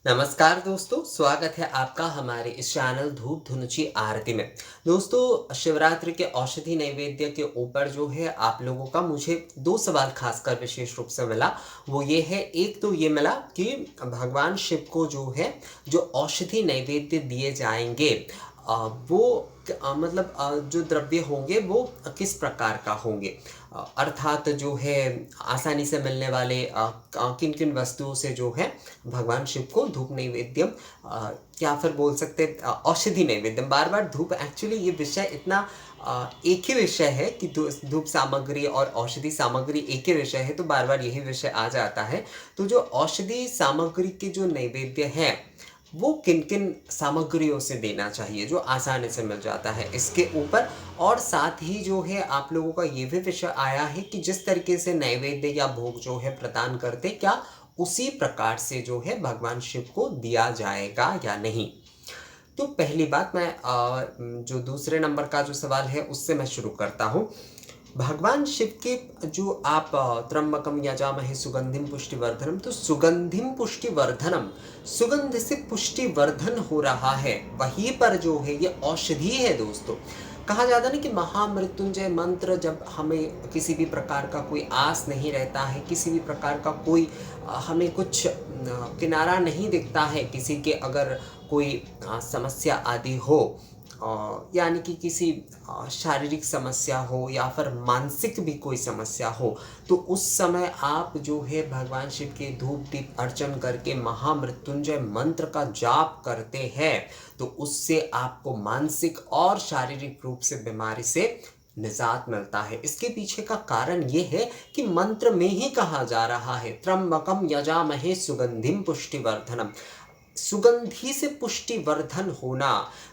नमस्कार दोस्तों, स्वागत है आपका हमारे इस चैनल धूप धुनुची आरती में। दोस्तों, शिवरात्रि के औषधि नैवेद्य के ऊपर जो है आप लोगों का मुझे 2 सवाल खासकर विशेष रूप से मिला। वो ये है, एक तो ये मिला कि भगवान शिव को जो है, जो औषधि नैवेद्य दिए जाएँगे वो मतलब जो द्रव्य होंगे वो किस प्रकार का होंगे? अर्थात जो है आसानी से मिलने वाले किन-किन वस्तुओं से जो है भगवान शिव को धूप नैवेद्यम या फिर बोल सकते हैं औषधि नैवेद्यम। बार-बार धूप एक्चुअली ये विषय इतना एक ही विषय है कि धूप सामग्री और औषधि सामग्री एक ही विषय है, तो बार-बार यही विषय आ जाता है। तो जो औषधि सामग्री के जो नैवेद्य हैं, वो किन-किन सामग्रियों से देना चाहिए जो आसानी से मिल जाता है इसके ऊपर। और साथ ही जो है आप लोगों का ये भी विषय आया है कि जिस तरीके से नैवेद्य या भोग जो है प्रदान करते, क्या उसी प्रकार से जो है भगवान शिव को दिया जाएगा या नहीं? तो पहली बात मैं जो दूसरे नंबर का जो सवाल है उससे मैं शुरू करता हूँ। भगवान शिव के जो आप त्र्यंबकम यजामहे सुगंधिम पुष्टिवर्धनम, तो सुगंधिम पुष्टिवर्धनम, सुगंध से पुष्टिवर्धन हो रहा है, वहीं पर जो है ये औषधि है दोस्तों। कहा जाता है ना कि महामृत्युंजय मंत्र, जब हमें किसी भी प्रकार का कोई आस नहीं रहता है, किसी भी प्रकार का कोई हमें कुछ किनारा नहीं दिखता है, किसी के अगर कोई समस्या आदि हो, यानी कि किसी शारीरिक समस्या हो या फिर मानसिक भी कोई समस्या हो, तो उस समय आप जो है भगवान शिव के धूप दीप अर्चन करके महामृत्युंजय मंत्र का जाप करते हैं, तो उससे आपको मानसिक और शारीरिक रूप से बीमारी से निजात मिलता है। इसके पीछे का कारण ये है कि मंत्र में ही कहा जा रहा है, त्र्यंबकम यजामहे सुगंधिम पुष्टिवर्धनम। सुगंधि से पुष्टिवर्धन होना,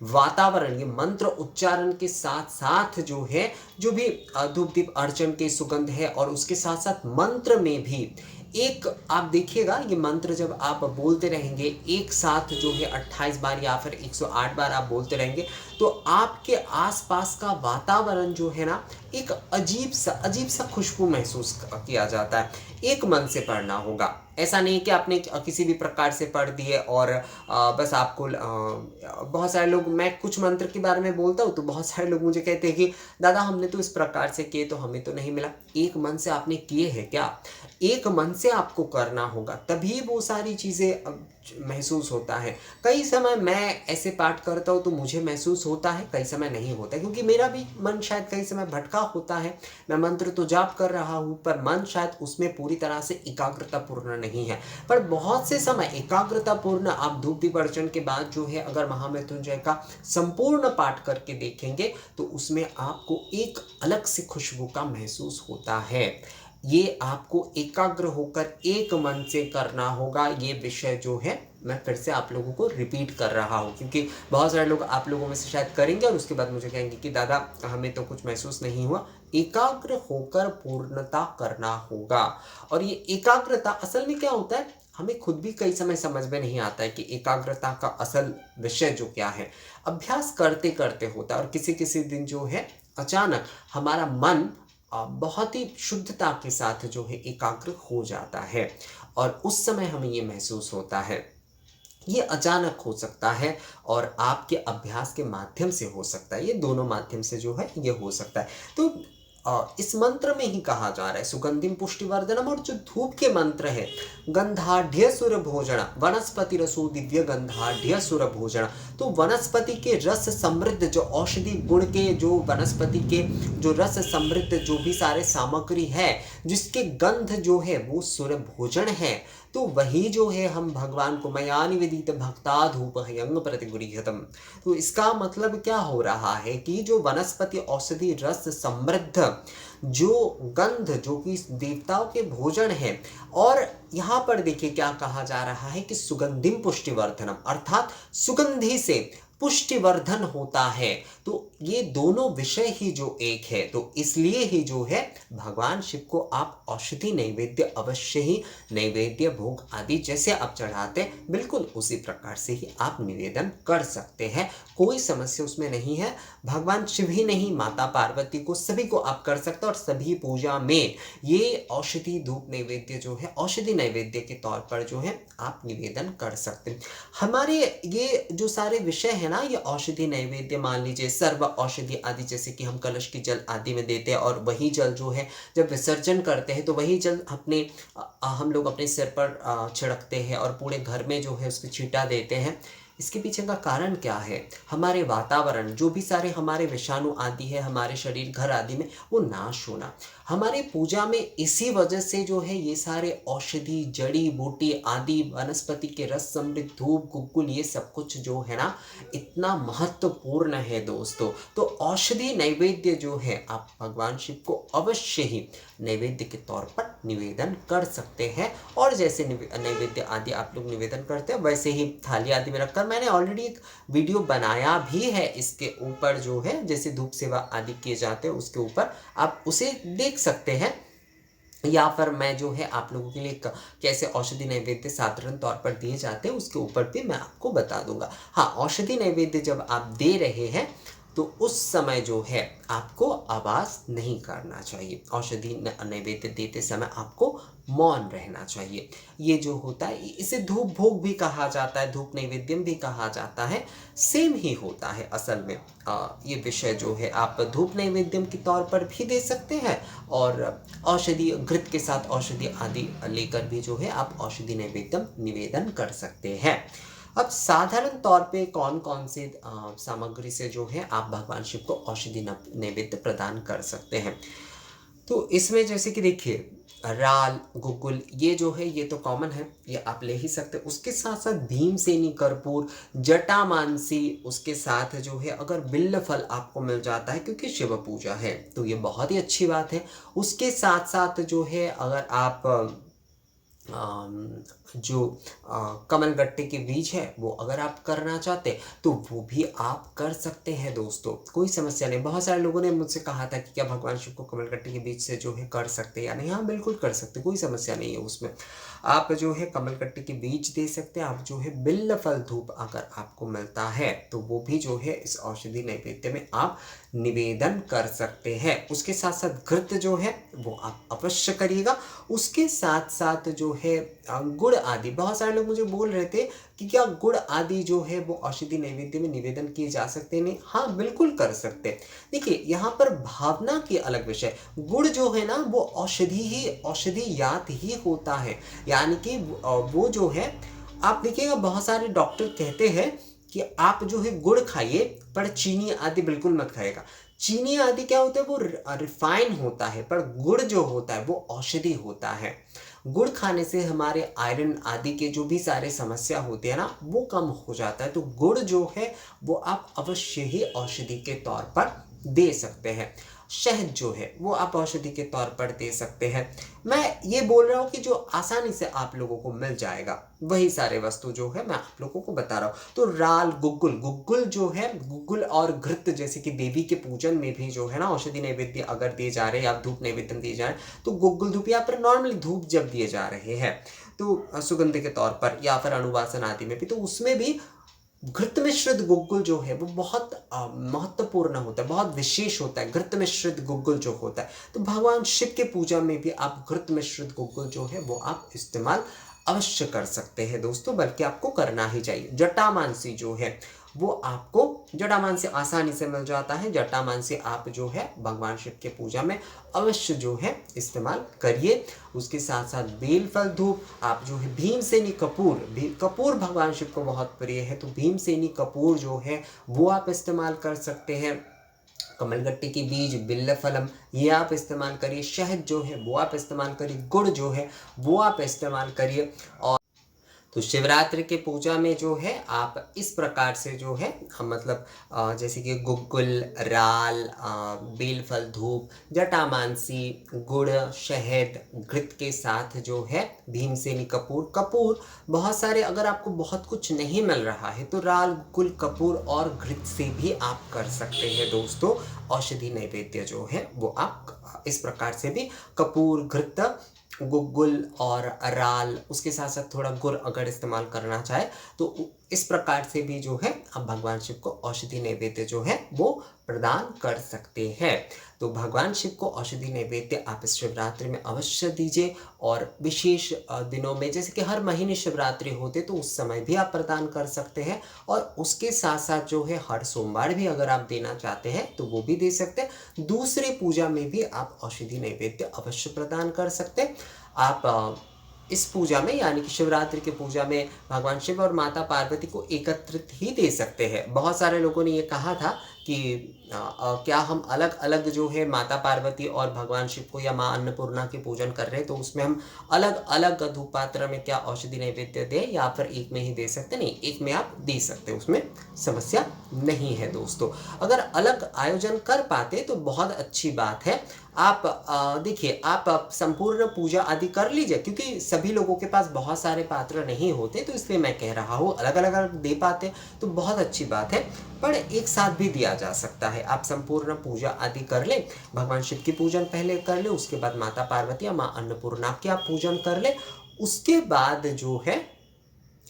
वातावरण, ये मंत्र उच्चारण के साथ साथ जो है, जो भी धूप दीप अर्चन की सुगंध है, और उसके साथ साथ मंत्र में भी एक आप देखिएगा, ये मंत्र जब आप बोलते रहेंगे एक साथ जो है 28 बार या फिर 108 बार आप बोलते रहेंगे, तो आपके आसपास का वातावरण जो है ना, एक अजीब सा खुशबू महसूस किया जाता है। एक मन से पढ़ना होगा, ऐसा नहीं कि आपने किसी भी प्रकार से पढ़ दिए और बस आपको बहुत सारे लोग, मैं कुछ मंत्र के बारे में बोलता हूँ तो बहुत सारे लोग मुझे कहते हैं कि दादा हमने तो इस प्रकार से किए तो हमें तो नहीं मिला। एक मन से आपने किए हैं क्या? एक मन से आपको करना होगा, तभी वो सारी चीज़ें महसूस होता है। कई समय मैं ऐसे पाठ करता हूँ तो मुझे महसूस होता है, कई समय नहीं होता है, क्योंकि मेरा भी मन शायद कई समय भटका होता है। मैं मंत्र तो जाप कर रहा हूँ पर मन शायद उसमें पूरी तरह से एकाग्रतापूर्ण नहीं है। पर बहुत से समय एकाग्रतापूर्ण आप धूप दीप अर्चन के बाद जो है अगर महामृत्युंजय का संपूर्ण पाठ करके देखेंगे, तो उसमें आपको एक अलग से खुशबू का महसूस होता है। ये आपको एकाग्र होकर एक मन से करना होगा। ये विषय जो है मैं फिर से आप लोगों को रिपीट कर रहा हूँ, क्योंकि बहुत सारे लोग आप लोगों में से शायद करेंगे और उसके बाद मुझे कहेंगे कि दादा हमें तो कुछ महसूस नहीं हुआ। एकाग्र होकर पूर्णता करना होगा। और ये एकाग्रता असल में क्या होता है, हमें खुद भी कई समय समझ में नहीं आता है कि एकाग्रता का असल विषय जो क्या है। अभ्यास करते करते होता है, और किसी किसी दिन जो है अचानक हमारा मन बहुत ही शुद्धता के साथ जो है एकाग्र हो जाता है, और उस समय हमें ये महसूस होता है। ये अचानक हो सकता है और आपके अभ्यास के माध्यम से हो सकता है, ये दोनों माध्यम से जो है ये हो सकता है। तो इस मंत्र में ही कहा जा रहा है सुगंधिम पुष्टिवर्धनम, और जो धूप के मंत्र है गंधाढ़ सुर भोजन वनस्पति रसो दिव्य गंधाढ़ सुर भोजन, तो वनस्पति के रस समृद्ध, जो औषधि गुण के, जो वनस्पति के जो रस समृद्ध जो भी सारे सामग्री है, जिसके गंध जो है वो सुर भोजन है, तो वही जो है हम भगवान को मया निवेदित भक्ता धूप हयंग प्रतिगृह्यतम। तो इसका मतलब क्या हो रहा है कि जो वनस्पति औषधि रस समृद्ध जो गंध, जो कि देवताओं के भोजन है, और यहाँ पर देखिए क्या कहा जा रहा है कि सुगंधिम पुष्टिवर्धनम, अर्थात सुगंधि से पुष्टिवर्धन होता है। तो ये दोनों विषय ही जो एक है, तो इसलिए ही जो है भगवान शिव को आप औषधि नैवेद्य अवश्य ही, नैवेद्य भोग आदि जैसे आप चढ़ाते बिल्कुल उसी प्रकार से ही आप निवेदन कर सकते हैं। कोई समस्या उसमें नहीं है। भगवान शिव ही नहीं, माता पार्वती को, सभी को आप कर सकते हैं। और सभी पूजा में ये औषधि धूप नैवेद्य जो है, औषधि नैवेद्य के तौर पर जो है आप निवेदन कर सकते हैं। हमारे ये जो सारे विषय है ना, ये औषधि नैवेद्य, मान लीजिए सर्व औषधि आदि, जैसे कि हम कलश की जल आदि में देते हैं और वही जल जो है जब विसर्जन करते हैं तो वही जल हम लोग अपने सिर पर छिड़कते हैं और पूरे घर में जो है उसको छींटा देते हैं। इसके पीछे का कारण क्या है? हमारे वातावरण, जो भी सारे हमारे विषाणु आदि है हमारे शरीर घर आदि में, वो नाश होना। हमारे पूजा में इसी वजह से जो है ये सारे औषधि, जड़ी बूटी आदि, वनस्पति के रस समृद्ध धूप, गुग्गुल, ये सब कुछ जो है ना इतना महत्वपूर्ण है दोस्तों। तो औषधि नैवेद्य जो है आप भगवान शिव को अवश्य ही नैवेद्य के तौर पर निवेदन कर सकते हैं। और जैसे नैवेद्य आदि आप लोग निवेदन करते हैं वैसे ही थाली आदि में रखकर, मैंने ऑलरेडी एक वीडियो बनाया भी है इसके ऊपर जो है, जैसे धूप सेवा आदि किए जाते हैं उसके ऊपर आप उसे देख सकते हैं। या फिर मैं जो है आप लोगों के लिए कैसे औषधि नैवेद्य साधारण तौर पर दिए जाते हैं उसके ऊपर भी मैं आपको बता दूंगा। हाँ, औषधि नैवेद्य जब आप दे रहे हैं तो उस समय जो है आपको आवाज़ नहीं करना चाहिए। औषधि नैवेद्य देते समय आपको मौन रहना चाहिए। ये जो होता है इसे धूप भोग भी कहा जाता है, धूप नैवेद्यम भी कहा जाता है, सेम ही होता है असल में। ये विषय जो है आप धूप नैवेद्यम के तौर पर भी दे सकते हैं और औषधि घृत के साथ औषधि आदि लेकर भी जो है आप औषधि नैवेद्यम निवेदन कर सकते हैं। अब साधारण तौर पे कौन कौन से सामग्री से जो है आप भगवान शिव को औषधि नैवेद्य प्रदान कर सकते हैं? तो इसमें जैसे कि देखिए, राल, गुग्गुल, ये जो है ये तो कॉमन है, ये आप ले ही सकते हैं। उसके साथ साथ भीमसेनी कर्पूर, जटामांसी, उसके साथ जो है अगर बिल्व फल आपको मिल जाता है क्योंकि शिव पूजा है तो ये बहुत ही अच्छी बात है। उसके साथ साथ जो है अगर आप जो कमल गट्टे के बीज है वो अगर आप करना चाहते तो वो भी आप कर सकते हैं दोस्तों, कोई समस्या नहीं। बहुत सारे लोगों ने मुझसे कहा था कि क्या भगवान शिव को कमल गट्टे के बीज से जो है कर सकते हैं या नहीं? हाँ, बिल्कुल कर सकते, कोई समस्या नहीं है उसमें। आप जो है कमल गट्टे के बीज दे सकते हैं। आप जो है बिल्व फल धूप अगर आपको मिलता है तो वो भी जो है इस औषधि नैवेद्य में आप निवेदन कर सकते हैं। उसके साथ साथ घृत जो है वो आप अवश्य करिएगा। उसके साथ साथ जो है गुड़ आदि, बहुत सारे लोग मुझे बोल रहे थे कि क्या गुड़ आदि जो है वो औषधि नैवेद्य में निवेदन किए जा सकते हैं? नहीं, हाँ बिल्कुल कर सकते हैं। देखिए यहाँ पर भावना की अलग विषय, गुड़ जो है ना वो औषधियात ही होता है, यानी कि वो जो है आप देखिएगा बहुत सारे डॉक्टर कहते हैं कि आप जो है गुड़ खाइए पर चीनी आदि बिल्कुल मत खाएगा। चीनी आदि क्या होता है, वो रिफाइन होता है, पर गुड़ जो होता है वो औषधि होता है। गुड़ खाने से हमारे आयरन आदि के जो भी सारे समस्या होते हैं ना वो कम हो जाता है। तो गुड़ जो है वो आप अवश्य ही औषधि के तौर पर दे सकते हैं। शहद जो है वो आप औषधि के तौर पर दे सकते हैं। मैं ये बोल रहा हूँ कि जो आसानी से आप लोगों को मिल जाएगा वही सारे वस्तु जो है मैं आप लोगों को बता रहा हूँ। तो राल, गुग्गुल जो है, गुग्गुल और घृत, जैसे कि देवी के पूजन में भी जो है ना औषधि नैवेद्य अगर दिए जा रहे हैं या धूप नैवेद्य दिए जा रहे हैं तो गुग्गुल धूप या फिर नॉर्मली धूप जब दिए जा रहे हैं तो सुगंध के तौर पर या फिर अनुवासन आदि में भी, तो उसमें भी घृत मिश्रित गुग्गुल जो है वो बहुत महत्वपूर्ण होता है, बहुत विशेष होता है घृत मिश्रित गुग्गुल जो होता है। तो भगवान शिव के पूजा में भी आप घृत मिश्रित गुग्गुल जो है वो आप इस्तेमाल अवश्य कर सकते हैं दोस्तों, बल्कि आपको करना ही चाहिए। जटामांसी जो है वो आपको जटामांसी आसानी से मिल जाता है। जटामांसी आप जो है भगवान शिव के पूजा में अवश्य जो है इस्तेमाल करिए। उसके साथ साथ बेल फल धूप, आप जो है भीमसेनी कपूर, कपूर भगवान शिव को बहुत प्रिय है तो भीमसेनी कपूर जो है वो आप इस्तेमाल कर सकते हैं। कमलगट्टे के बीज, बिल्व फलम, ये आप इस्तेमाल करिए। शहद जो है वो आप इस्तेमाल करिए। गुड़ जो है वो आप इस्तेमाल करिए। और तो शिवरात्रि के पूजा में जो है आप इस प्रकार से जो है मतलब जैसे कि गुग्गुल, राल, बेलफल धूप, जटामांसी, गुड़, शहद, घृत के साथ जो है भीमसेनी कपूर बहुत सारे, अगर आपको बहुत कुछ नहीं मिल रहा है तो राल, गुग्गुल, कपूर और घृत से भी आप कर सकते हैं दोस्तों। औषधि नैवेद्य जो है वो आप इस प्रकार से भी कपूर, घृत, गुग्गुल और राल, उसके साथ साथ थोड़ा गुड़ अगर इस्तेमाल करना चाहे तो इस प्रकार से भी जो है आप भगवान शिव को औषधि नैवेद्य जो है वो प्रदान कर सकते हैं। तो भगवान शिव को औषधि नैवेद्य आप इस शिवरात्रि में अवश्य दीजिए और विशेष दिनों में जैसे कि हर महीने शिवरात्रि होते तो उस समय भी आप प्रदान कर सकते हैं और उसके साथ साथ जो है हर सोमवार भी अगर आप देना चाहते हैं तो वो भी दे सकते हैं। दूसरी पूजा में भी आप औषधि नैवेद्य अवश्य प्रदान कर सकते हैं। आप इस पूजा में यानी कि शिवरात्रि की पूजा में भगवान शिव और माता पार्वती को एकत्रित ही दे सकते हैं। बहुत सारे लोगों ने ये कहा था कि क्या हम अलग अलग जो है माता पार्वती और भगवान शिव को या माँ अन्नपूर्णा के पूजन कर रहे हैं तो उसमें हम अलग अलग धूप पात्र में क्या औषधि नैवेद्य दें या फिर एक में ही दे सकते? नहीं, एक में आप दे सकते, उसमें समस्या नहीं है दोस्तों। अगर अलग आयोजन कर पाते तो बहुत अच्छी बात है। आप देखिए आप संपूर्ण पूजा आदि कर लीजिए क्योंकि सभी लोगों के पास बहुत सारे पात्र नहीं होते तो इसलिए मैं कह रहा हूँ अलग अलग अगर दे पाते तो बहुत अच्छी बात है, पर एक साथ भी दिया जा सकता है। आप संपूर्ण पूजा आदि कर ले, भगवान शिव की पूजन पहले कर ले, उसके बाद माता पार्वती या माँ अन्नपूर्णा की आप पूजन कर ले, उसके बाद जो है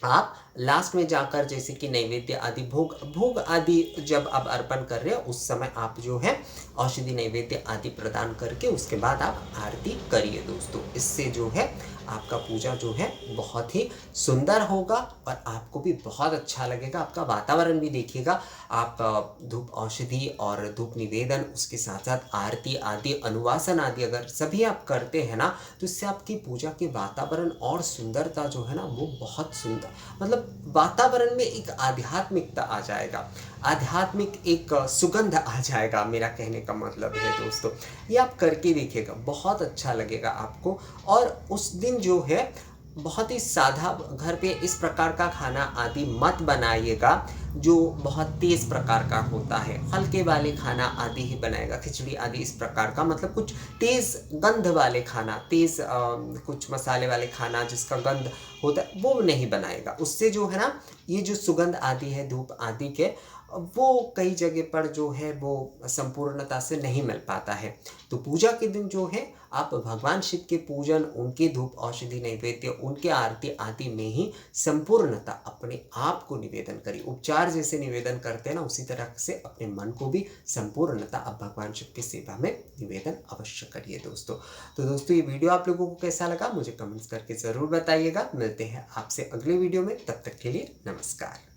आप लास्ट में जाकर जैसे कि नैवेद्य आदि भोग आदि जब आप अर्पण कर रहे हो उस समय आप जो है औषधि नैवेद्य आदि प्रदान करके उसके बाद आप आरती करिए दोस्तों। इससे जो है आपका पूजा जो है बहुत ही सुंदर होगा और आपको भी बहुत अच्छा लगेगा, आपका वातावरण भी देखिएगा। आप धूप औषधि और धूप निवेदन उसके साथ साथ आरती आदि अनुवासन आदि अगर सभी आप करते हैं ना तो इससे आपकी पूजा के वातावरण और सुंदरता जो है ना वो बहुत सुंदर, मतलब वातावरण में एक आध्यात्मिकता आ जाएगा, आध्यात्मिक एक सुगंध आ जाएगा। मेरा कहने का मतलब है दोस्तों ये आप करके देखिएगा, बहुत अच्छा लगेगा आपको। और उस दिन जो है बहुत ही सादा घर पे इस प्रकार का खाना आदि मत बनाइएगा जो बहुत तेज प्रकार का होता है, हल्के वाले खाना आदि ही बनाएगा, खिचड़ी आदि इस प्रकार का, मतलब कुछ तेज गंध वाले खाना, तेज कुछ मसाले वाले खाना जिसका गंध होता है वो नहीं बनाएगा। उससे जो है ना ये जो सुगंध आदि है धूप आदि के वो कई जगह पर जो है वो संपूर्णता से नहीं मिल पाता है। तो पूजा के दिन जो है आप भगवान शिव के पूजन, उनके धूप औषधि नैवेद्य, उनके आरती आदि में ही संपूर्णता अपने आप को निवेदन करिए। उपचार जैसे निवेदन करते हैं ना उसी तरह से अपने मन को भी संपूर्णता अब भगवान शिव की सेवा में निवेदन अवश्य करिए दोस्तों। तो दोस्तों ये वीडियो आप लोगों को कैसा लगा मुझे कमेंट्स करके ज़रूर बताइएगा। मिलते हैं आपसे अगले वीडियो में, तब तक के लिए नमस्कार।